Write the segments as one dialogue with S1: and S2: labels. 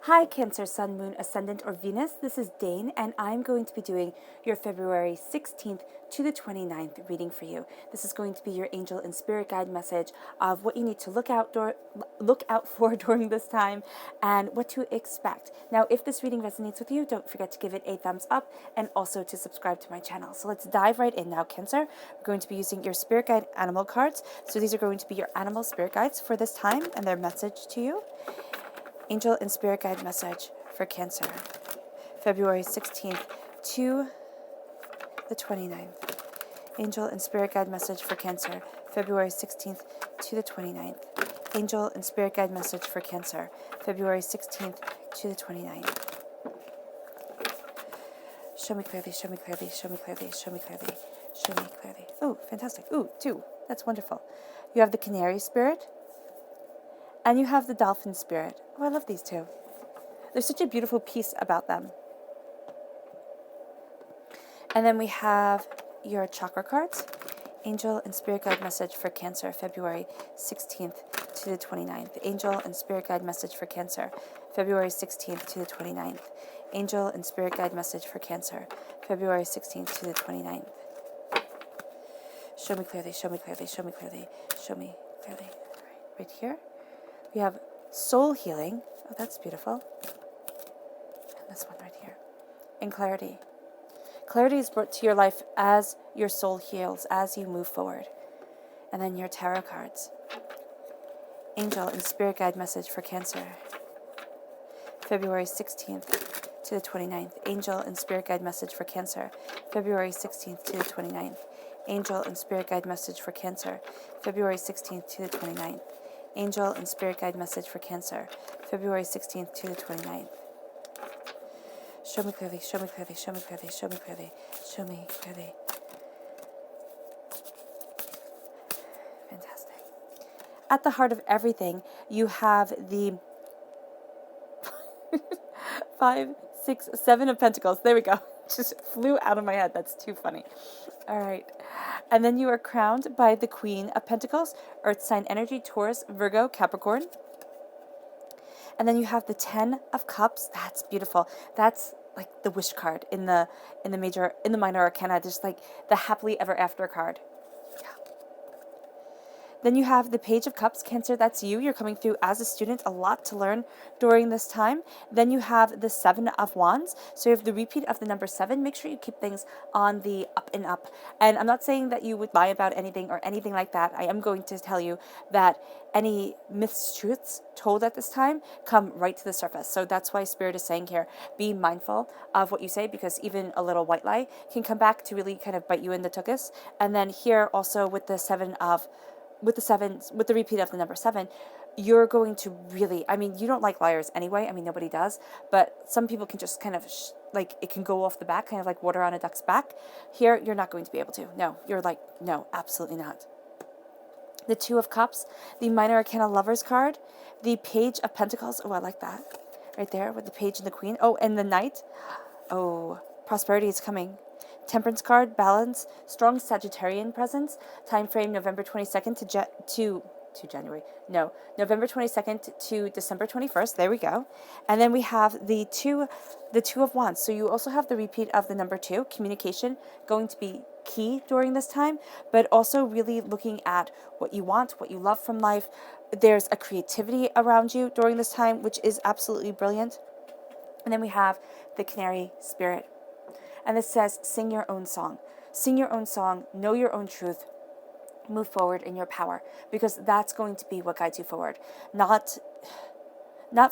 S1: Hi Cancer, Sun, Moon, Ascendant, or Venus. This is Dane, and I'm going to be doing your February 16th to the 29th reading for you. This is going to be your angel and spirit guide message of what you need to look out for during this time and what to expect. Now, if this reading resonates with you, don't forget to give it a thumbs up and also to subscribe to my channel. So let's dive right in now, Cancer. We're going to be using your spirit guide animal cards. So these are going to be your animal spirit guides for this time and their message to you. Angel and Spirit Guide message for Cancer, February 16th to the 29th. Angel and Spirit Guide message for Cancer, February 16th to the 29th. Angel and Spirit Guide message for Cancer, February 16th to the 29th. Show me clearly, show me clearly, show me clearly, show me clearly, show me clearly. Oh, fantastic. Ooh, 2. That's wonderful. You have the Canary Spirit, and you have the Dolphin Spirit. Oh, I love these two. There's such a beautiful piece about them. And then we have your chakra cards. Angel and Spirit Guide message for Cancer, February 16th to the 29th. Angel and Spirit Guide message for Cancer, February 16th to the 29th. Angel and Spirit Guide message for Cancer, February 16th to the 29th. Show me clearly, show me clearly, show me clearly, show me clearly. Right here. We have soul healing. Oh, that's beautiful. And this one right here. And clarity. Clarity is brought to your life as your soul heals, as you move forward. And then your tarot cards. Angel and Spirit Guide message for Cancer, February 16th to the 29th. Angel and Spirit Guide message for Cancer, February 16th to the 29th. Angel and Spirit Guide message for Cancer, February 16th to the 29th. Angel and Spirit Guide message for Cancer, February 16th to the 29th. Show me clearly, show me clearly, show me clearly, show me clearly, show me clearly. Fantastic. At the heart of everything, you have the 5, 6, 7 of Pentacles. There we go. Just flew out of my head. That's too funny. All right. And then you are crowned by the Queen of Pentacles, Earth sign energy, Taurus, Virgo, Capricorn. And then you have the 10 of Cups. That's beautiful. That's like the wish card in the minor arcana, just like the happily ever after card. Then you have the Page of Cups, Cancer, that's you. You're coming through as a student, a lot to learn during this time. Then you have the 7 of Wands. So you have the repeat of the number 7. Make sure you keep things on the up and up. And I'm not saying that you would lie about anything or anything like that. I am going to tell you that any myths, truths told at this time come right to the surface. So that's why Spirit is saying here, be mindful of what you say, because even a little white lie can come back to really kind of bite you in the tuchus. And then here also with the with the repeat of the number 7, you're going to really, I mean, you don't like liars anyway. I mean, nobody does, but some people can just kind of like, it can go off the back, kind of like water on a duck's back. Here, you're not going to be able to. No, you're like, no, absolutely not. The 2 of Cups, the Minor Arcana Lovers card, the Page of Pentacles. Oh, I like that. Right there with the Page and the Queen. Oh, and the Knight. Oh, prosperity is coming. Temperance card, balance, strong Sagittarian presence, time frame November 22nd to January. No, November 22nd to December 21st. There we go. And then we have the two of Wands. So you also have the repeat of the number 2, communication going to be key during this time, but also really looking at what you want, what you love from life. There's a creativity around you during this time, which is absolutely brilliant. And then we have the Canary Spirit. And this says, sing your own song. Sing your own song, know your own truth, move forward in your power, because that's going to be what guides you forward. Not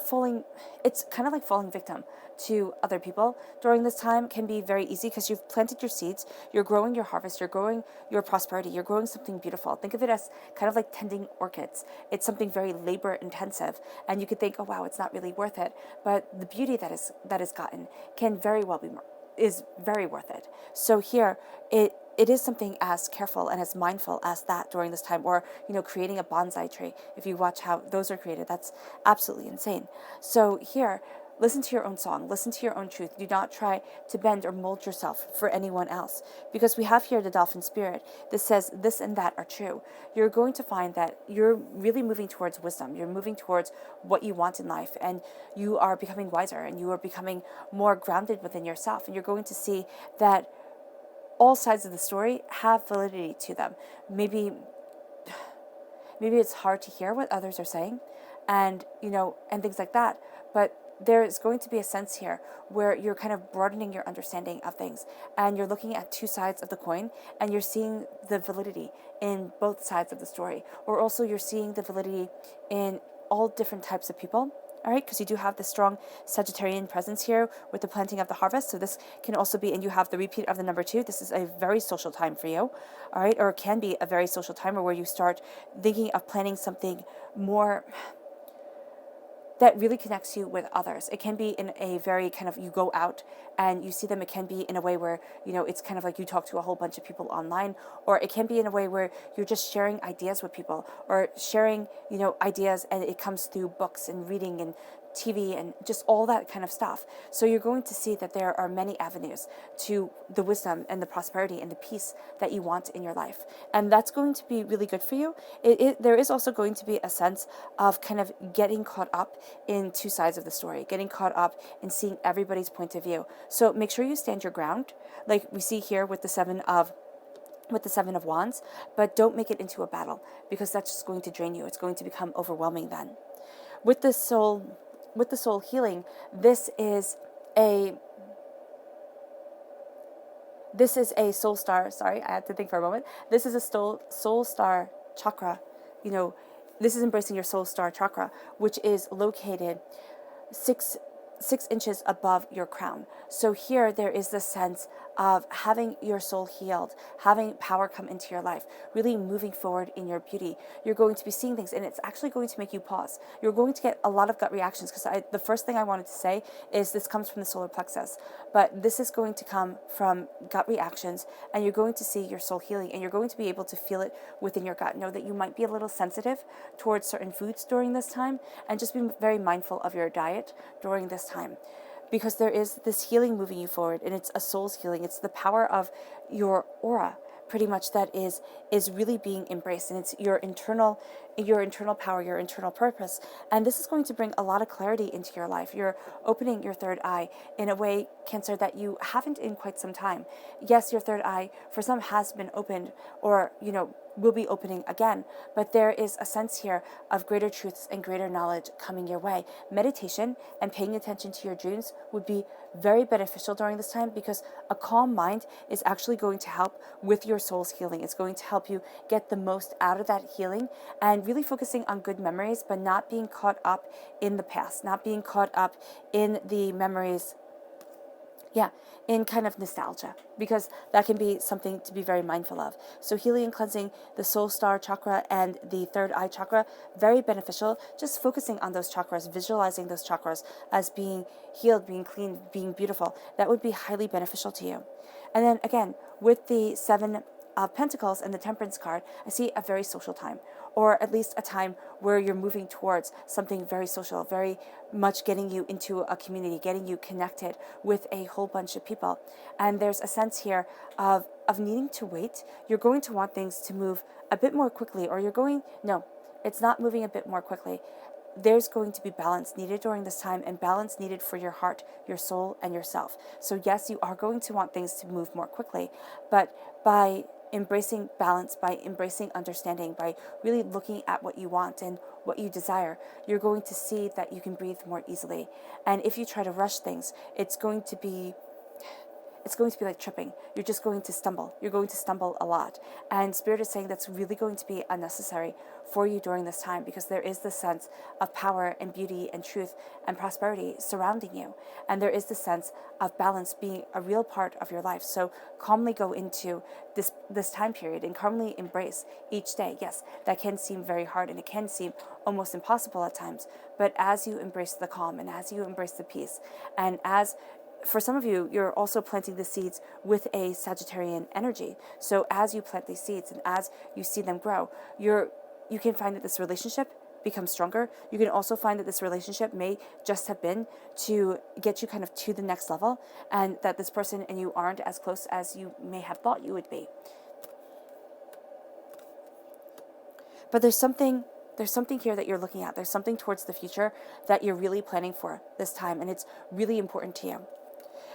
S1: falling, it's kind of like falling victim to other people during this time can be very easy, because you've planted your seeds, you're growing your harvest, you're growing your prosperity, you're growing something beautiful. Think of it as kind of like tending orchids. It's something very labor intensive, and you could think, oh wow, it's not really worth it. But the beauty that is gotten can very well be is very worth it. So here, it is something as careful and as mindful as that during this time, or, creating a bonsai tree. If you watch how those are created, that's absolutely insane. So here, Listen to your own song. Listen to your own truth. Do not try to bend or mold yourself for anyone else. Because we have here the dolphin spirit that says this and that are true. You're going to find that you're really moving towards wisdom. You're moving towards what you want in life. And you are becoming wiser and you are becoming more grounded within yourself. And you're going to see that all sides of the story have validity to them. Maybe it's hard to hear what others are saying and and things like that, but there's going to be a sense here where you're kind of broadening your understanding of things and you're looking at two sides of the coin and you're seeing the validity in both sides of the story, or also you're seeing the validity in all different types of people. All right, because you do have the strong Sagittarian presence here with the planting of the harvest. So this can also be, and you have the repeat of the number 2. This is a very social time for you, all right, or it can be a very social time where you start thinking of planning something more that really connects you with others. It can be in a very kind of, you go out and you see them. It can be in a way where, it's kind of like you talk to a whole bunch of people online, or it can be in a way where you're just sharing ideas with people or sharing, ideas, and it comes through books and reading and TV and just all that kind of stuff. So you're going to see that there are many avenues to the wisdom and the prosperity and the peace that you want in your life. And that's going to be really good for you. There is also going to be a sense of kind of getting caught up in two sides of the story, getting caught up in seeing everybody's point of view. So make sure you stand your ground, like we see here with the Seven of Wands, but don't make it into a battle, because that's just going to drain you. It's going to become overwhelming then. With the soul healing, this is a soul star. Sorry, I had to think for a moment. This is a soul star chakra. This is embracing your soul star chakra, which is located 6 inches above your crown. So here there is the sense of having your soul healed, having power come into your life, really moving forward in your beauty. You're going to be seeing things, and it's actually going to make you pause. You're going to get a lot of gut reactions, because the first thing I wanted to say is this comes from the solar plexus, but this is going to come from gut reactions, and you're going to see your soul healing, and you're going to be able to feel it within your gut. Know that you might be a little sensitive towards certain foods during this time, and just be very mindful of your diet during this time, because there is this healing moving you forward, and it's a soul's healing. It's the power of your aura, pretty much, that is really being embraced, and it's your internal power, your internal purpose. And this is going to bring a lot of clarity into your life. You're opening your third eye in a way, Cancer, that you haven't in quite some time. Yes, your third eye for some has been opened, or will be opening again, but there is a sense here of greater truths and greater knowledge coming your way. Meditation and paying attention to your dreams would be very beneficial during this time, because a calm mind is actually going to help with your soul's healing. It's going to help you get the most out of that healing, and really focusing on good memories, but not being caught up in the past, not being caught up in the memories, in kind of nostalgia, because that can be something to be very mindful of. So healing and cleansing the soul star chakra and the third eye chakra, very beneficial. Just focusing on those chakras, visualizing those chakras as being healed, being clean, being beautiful, that would be highly beneficial to you. And then again, with the Seven of Pentacles and the Temperance card, I see a very social time, or at least a time where you're moving towards something very social, very much getting you into a community, getting you connected with a whole bunch of people. And there's a sense here of needing to wait. You're going to want things to move a bit more quickly, or no, it's not moving a bit more quickly. There's going to be balance needed during this time, and balance needed for your heart, your soul, and yourself. So yes, you are going to want things to move more quickly, but by embracing balance, by embracing understanding, by really looking at what you want and what you desire, you're going to see that you can breathe more easily. And if you try to rush things, it's going to be like tripping. You're just going to stumble. You're going to stumble a lot. And Spirit is saying that's really going to be unnecessary for you during this time, because there is this sense of power and beauty and truth and prosperity surrounding you. And there is this sense of balance being a real part of your life. So calmly go into this time period and calmly embrace each day. Yes, that can seem very hard, and it can seem almost impossible at times. But as you embrace the calm, and as you embrace the peace, and as for some of you, you're also planting the seeds with a Sagittarian energy. So as you plant these seeds and as you see them grow, you can find that this relationship become stronger. You can also find that this relationship may just have been to get you kind of to the next level, and that this person and you aren't as close as you may have thought you would be. But there's something here that you're looking at. There's something towards the future that you're really planning for this time, and it's really important to you.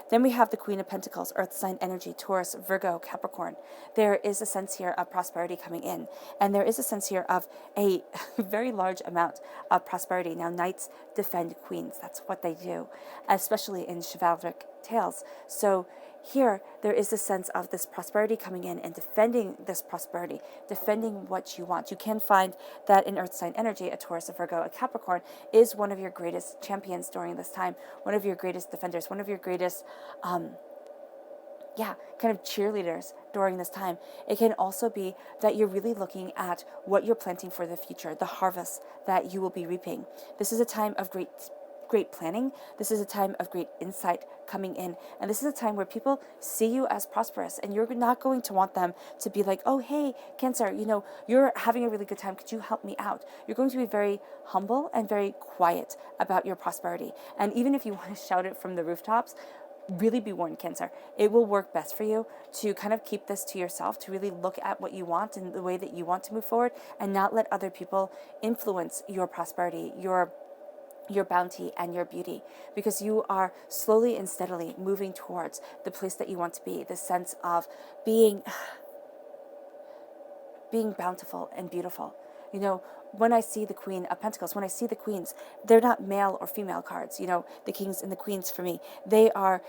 S1: Then we have the Queen of Pentacles, Earth sign energy, Taurus, Virgo, Capricorn. There is a sense here of prosperity coming in, and there is a sense here of a very large amount of prosperity. Now, knights defend queens. That's what they do, especially in chivalric tales. So here, there is a sense of this prosperity coming in and defending this prosperity, defending what you want. You can find that in Earth sign energy, a Taurus, a Virgo, a Capricorn is one of your greatest champions during this time, one of your greatest defenders, one of your greatest, kind of cheerleaders during this time. It can also be that you're really looking at what you're planting for the future, the harvest that you will be reaping. This is a time of great planning. This is a time of great insight coming in. And this is a time where people see you as prosperous, and you're not going to want them to be like, oh, hey, Cancer, you're having a really good time. Could you help me out? You're going to be very humble and very quiet about your prosperity. And even if you want to shout it from the rooftops, really be warned, Cancer. It will work best for you to kind of keep this to yourself, to really look at what you want and the way that you want to move forward, and not let other people influence your prosperity, your bounty, and your beauty, because you are slowly and steadily moving towards the place that you want to be, the sense of being bountiful and beautiful. When I see the Queen of Pentacles, when I see the queens, they're not male or female cards. The kings and the queens for me, they are,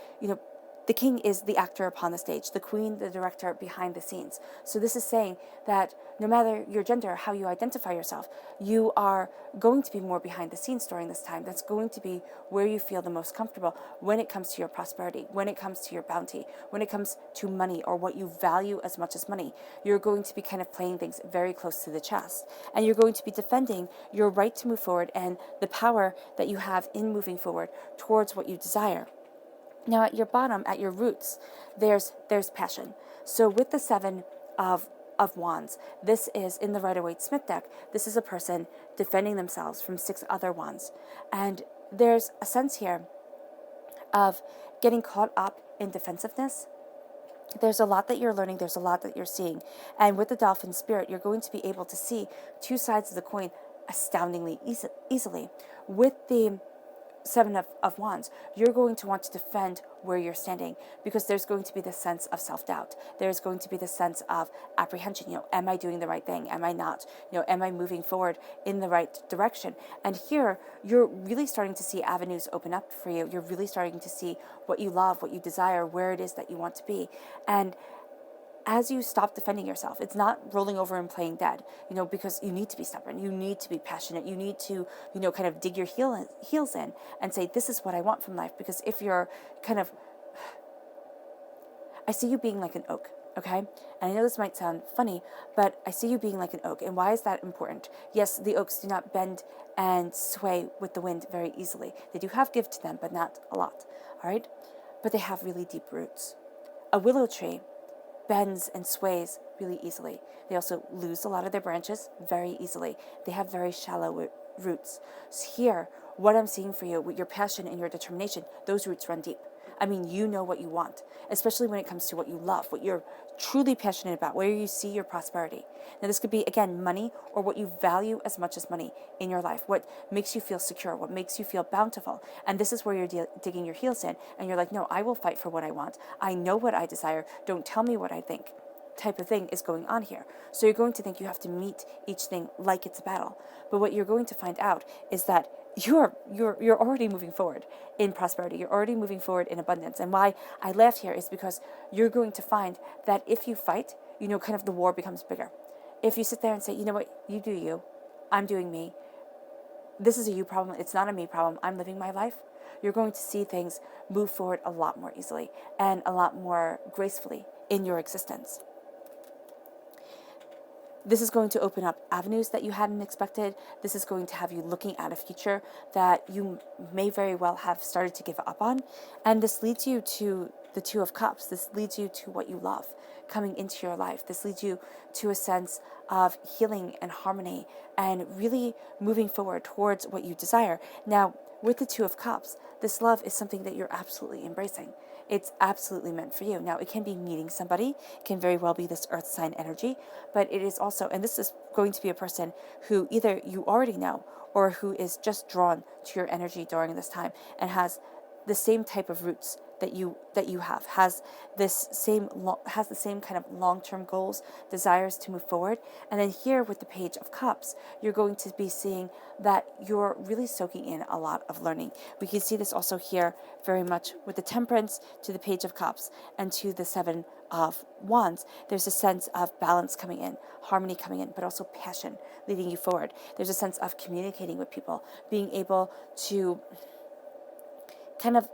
S1: the king is the actor upon the stage, the queen, the director behind the scenes. So this is saying that no matter your gender, how you identify yourself, you are going to be more behind the scenes during this time. That's going to be where you feel the most comfortable when it comes to your prosperity, when it comes to your bounty, when it comes to money or what you value as much as money. You're going to be kind of playing things very close to the chest, and you're going to be defending your right to move forward and the power that you have in moving forward towards what you desire. Now, at your bottom, at your roots, there's passion. So with the Seven of Wands, this is in the Rider-Waite-Smith deck. This is a person defending themselves from 6 other wands. And there's a sense here of getting caught up in defensiveness. There's a lot that you're learning. There's a lot that you're seeing. And with the Dolphin Spirit, you're going to be able to see 2 sides of the coin astoundingly easily. With the Seven of Wands, you're going to want to defend where you're standing, because there's going to be this sense of self-doubt. There's going to be this sense of apprehension. Am I doing the right thing? Am I not? Am I moving forward in the right direction? And here, you're really starting to see avenues open up for you. You're really starting to see what you love, what you desire, where it is that you want to be. And as you stop defending yourself, it's not rolling over and playing dead, because you need to be stubborn. You need to be passionate. You need to, kind of dig your heels in and say, this is what I want from life. Because if you're I see you being like an oak, okay? And I know this might sound funny, but I see you being like an oak. And why is that important? Yes, the oaks do not bend and sway with the wind very easily. They do have give to them, but not a lot, all right? But they have really deep roots. A willow tree bends and sways really easily. They also lose a lot of their branches very easily. They have very shallow roots. So here, what I'm seeing for you with your passion and your determination, those roots run deep. I mean, you know what you want, especially when it comes to what you love, what you're truly passionate about, where you see your prosperity. Now, this could be, again, money, or what you value as much as money in your life, what makes you feel secure, what makes you feel bountiful. And this is where you're digging your heels in, and you're like, no, I will fight for what I want. I know what I desire. Don't tell me what I think. Type of thing is going on here. So you're going to think you have to meet each thing like it's a battle. But what you're going to find out is that you're already moving forward in prosperity. You're already moving forward in abundance. And why I laugh here is because you're going to find that if you fight, kind of the war becomes bigger. If you sit there and say, you know what, you do you, I'm doing me, this is a you problem, it's not a me problem, I'm living my life, you're going to see things move forward a lot more easily and a lot more gracefully in your existence. This is going to open up avenues that you hadn't expected. This is going to have you looking at a future that you may very well have started to give up on. And this leads you to the Two of Cups. This leads you to what you love coming into your life. This leads you to a sense of healing and harmony and really moving forward towards what you desire. Now, with the Two of Cups, this love is something that you're absolutely embracing. It's absolutely meant for you. Now, it can be meeting somebody, it can very well be this earth sign energy, but it is also, and this is going to be a person who either you already know or who is just drawn to your energy during this time and has the same type of roots that you have, has the same kind of long-term goals, desires to move forward. And then here with the Page of Cups, you're going to be seeing that you're really soaking in a lot of learning. We can see this also here very much with the Temperance to the Page of Cups and to the Seven of Wands. There's a sense of balance coming in, harmony coming in, but also passion leading you forward. There's a sense of communicating with people, being able to kind of,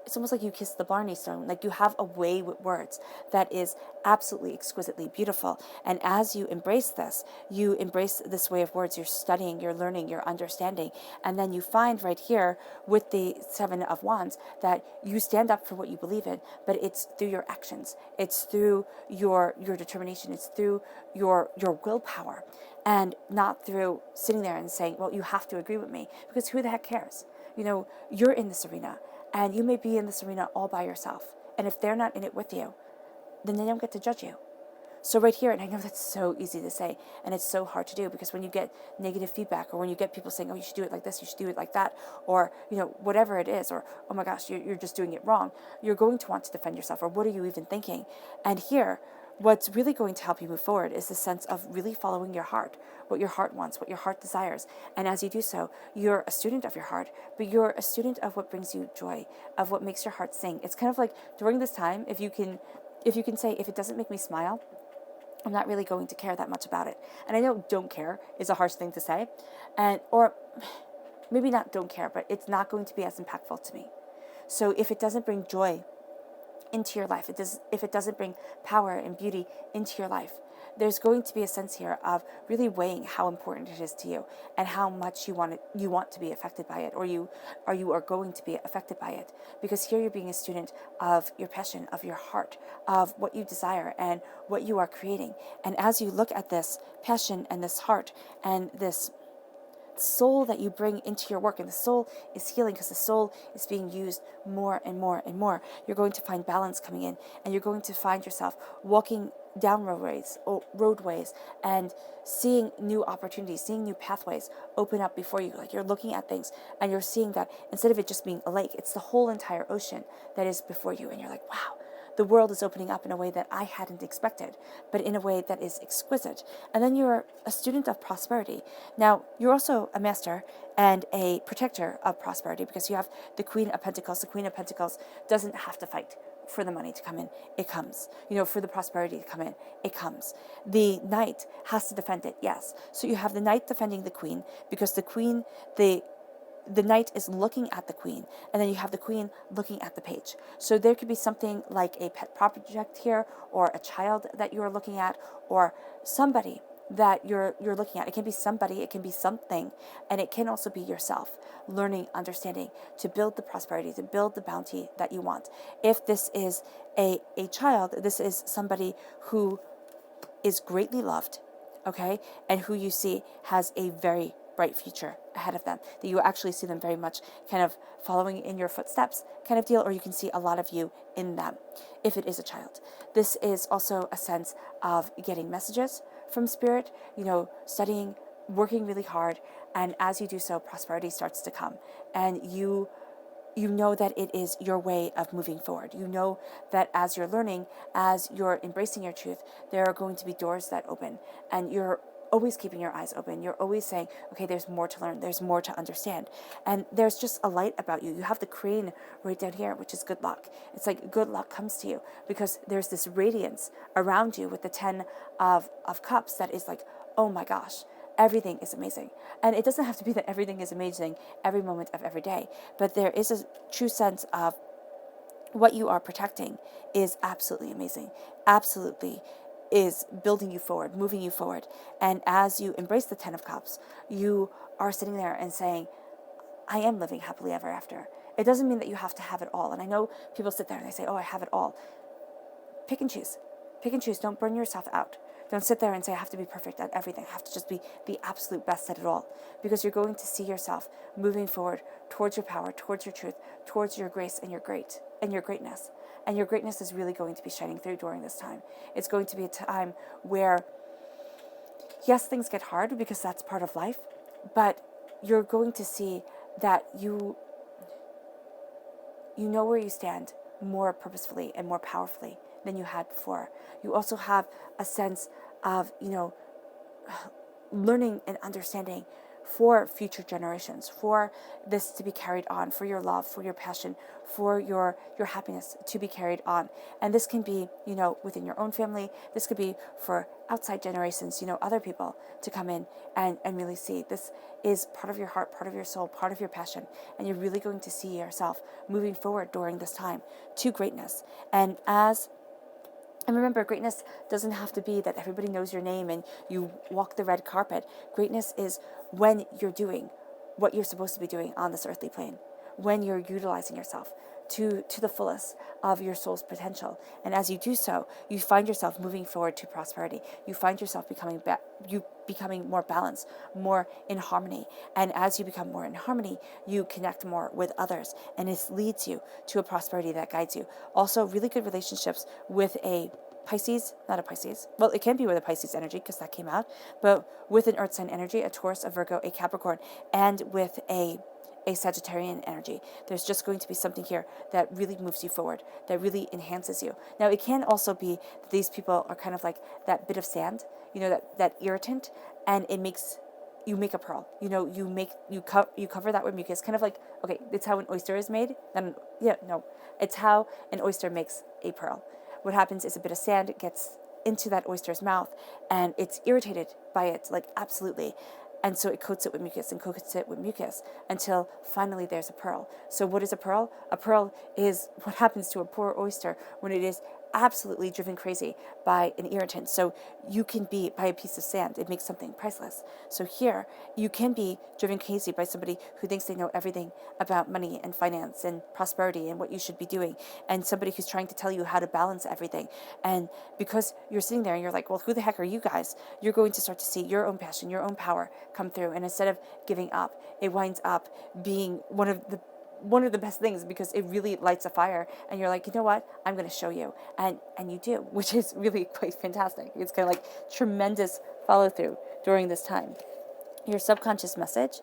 S1: it's almost like you kiss the Blarney Stone. Like you have a way with words that is absolutely exquisitely beautiful. And as you embrace this, you embrace this way of words. You're studying, you're learning, you're understanding. And then you find right here with the Seven of Wands that you stand up for what you believe in, but it's through your actions. It's through your determination. It's through your willpower, and not through sitting there and saying, well, you have to agree with me, because who the heck cares? You're in this arena. And you may be in this arena all by yourself. And if they're not in it with you, then they don't get to judge you. So right here, and I know that's so easy to say, and it's so hard to do, because when you get negative feedback, or when you get people saying, oh, you should do it like this, you should do it like that, or, whatever it is, or, oh my gosh, you're just doing it wrong, you're going to want to defend yourself, or what are you even thinking? And here, what's really going to help you move forward is the sense of really following your heart, what your heart wants, what your heart desires. And as you do so, you're a student of your heart, but you're a student of what brings you joy, of what makes your heart sing. It's kind of like during this time, if you can say, if it doesn't make me smile, I'm not really going to care that much about it. And I know don't care is a harsh thing to say, or maybe not don't care, but it's not going to be as impactful to me. So if it doesn't bring joy into your life, if it doesn't bring power and beauty into your life, there's going to be a sense here of really weighing how important it is to you and how much you want to be affected by it, or you are going to be affected by it. Because here you're being a student of your passion, of your heart, of what you desire and what you are creating. And as you look at this passion and this heart and this soul that you bring into your work, and the soul is healing because the soul is being used more and more and more, you're going to find balance coming in, and you're going to find yourself walking down roadways and seeing new opportunities, seeing new pathways open up before you. Like you're looking at things and you're seeing that instead of it just being a lake, it's the whole entire ocean that is before you, and you're like, wow, the world is opening up in a way that I hadn't expected, but in a way that is exquisite. And then you're a student of prosperity. Now, you're also a master and a protector of prosperity, because you have the Queen of Pentacles. The Queen of Pentacles doesn't have to fight for the money to come in. It comes. For the prosperity to come in. It comes. The Knight has to defend it, yes. So you have the Knight defending the Queen, because the Queen, the Knight is looking at the Queen, and then you have the Queen looking at the Page. So there could be something like a pet project here, or a child that you're looking at, or somebody that you're looking at. It can be somebody, it can be something, and it can also be yourself, learning, understanding, to build the prosperity, to build the bounty that you want. If this is a child, this is somebody who is greatly loved, okay, and who you see has a very bright future ahead of them, that you actually see them very much kind of following in your footsteps kind of deal, or you can see a lot of you in them if it is a child. This is also a sense of getting messages from spirit, studying, working really hard, and as you do so, prosperity starts to come, and you know that it is your way of moving forward. You know that as you're learning, as you're embracing your truth, there are going to be doors that open, and you're always keeping your eyes open. You're always saying, okay, there's more to learn, there's more to understand. And there's just a light about you. You have the crane right down here, which is good luck. It's like good luck comes to you because there's this radiance around you with the 10 of cups that is like, oh my gosh, everything is amazing. And it doesn't have to be that everything is amazing every moment of every day, but there is a true sense of what you are protecting is absolutely amazing, absolutely is building you forward, moving you forward. And as you embrace the 10 of Cups, you are sitting there and saying, I am living happily ever after. It doesn't mean that you have to have it all. And I know people sit there and they say, oh, I have it all. Pick and choose. Pick and choose. Don't burn yourself out. Don't sit there and say, I have to be perfect at everything. I have to just be the absolute best at it all. Because you're going to see yourself moving forward towards your power, towards your truth, towards your grace and your greatness. And your greatness is really going to be shining through during this time. It's going to be a time where, yes, things get hard because that's part of life, but you're going to see that you know where you stand more purposefully and more powerfully than you had before. You also have a sense of, learning and understanding for future generations, for this to be carried on, for your love, for your passion, for your happiness to be carried on. And this can be, within your own family. This could be for outside generations, other people to come in and really see. This is part of your heart, part of your soul, part of your passion. And you're really going to see yourself moving forward during this time to greatness. And remember, greatness doesn't have to be that everybody knows your name and you walk the red carpet. Greatness is when you're doing what you're supposed to be doing on this earthly plane, when you're utilizing yourself to the fullest of your soul's potential. And as you do so, you find yourself moving forward to prosperity. You find yourself becoming more balanced, more in harmony. And as you become more in harmony, you connect more with others. And it leads you to a prosperity that guides you. Also, really good relationships with a Pisces, not a Pisces. Well, it can be with a Pisces energy because that came out, but with an earth sign energy, a Taurus, a Virgo, a Capricorn, and with a Sagittarian energy. There's just going to be something here that really moves you forward, that really enhances you. Now, it can also be that these people are kind of like that bit of sand, that irritant, and you make a pearl. You cover that with mucus, kind of like, okay, it's how an oyster is made. It's how an oyster makes a pearl. What happens is a bit of sand gets into that oyster's mouth, and it's irritated by it, like absolutely. And so it coats it with mucus and coats it with mucus until finally there's a pearl. So what is a pearl? A pearl is what happens to a poor oyster when it is absolutely driven crazy by an irritant. So you can be by a piece of sand. It makes something priceless. So here you can be driven crazy by somebody who thinks they know everything about money and finance and prosperity and what you should be doing, and somebody who's trying to tell you how to balance everything. And because you're sitting there and you're like, well, who the heck are you guys? You're going to start to see your own passion, your own power come through. And instead of giving up, it winds up being one of the best things, because it really lights a fire, and you're like, you know what, I'm going to show you, and you do, which is really quite fantastic. It's kind of like tremendous follow through during this time. Your subconscious message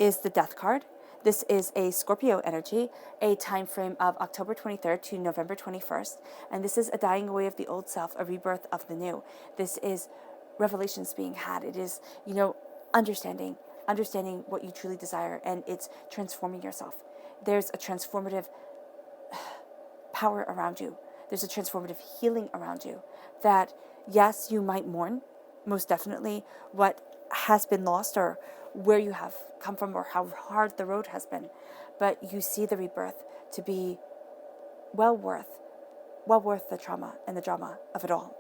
S1: is the Death card. This is a Scorpio energy, a time frame of October 23rd to November 21st, and this is a dying away of the old self, a rebirth of the new. This is revelations being had. It is, understanding what you truly desire, and it's transforming yourself. There's a transformative power around you. There's a transformative healing around you that, yes, you might mourn, most definitely, what has been lost or where you have come from or how hard the road has been, but you see the rebirth to be well worth the trauma and the drama of it all.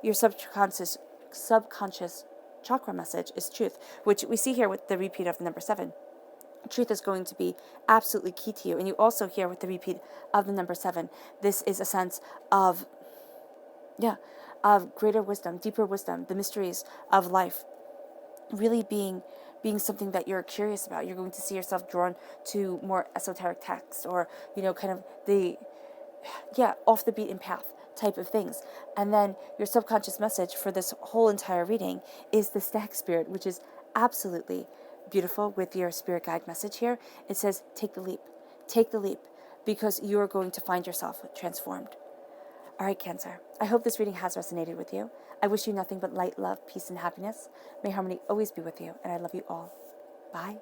S1: Your subconscious chakra message is truth, which we see here with the repeat of the number 7. Truth is going to be absolutely key to you. And you also hear with the repeat of the number 7, this is a sense of greater wisdom, deeper wisdom, the mysteries of life really being something that you're curious about. You're going to see yourself drawn to more esoteric texts, or kind of the off the beaten path type of things. And then your subconscious message for this whole entire reading is the Stag Spirit, which is absolutely beautiful with your spirit guide message here. It says, take the leap, because you are going to find yourself transformed. All right, Cancer, I hope this reading has resonated with you. I wish you nothing but light, love, peace, and happiness. May harmony always be with you, and I love you all. Bye.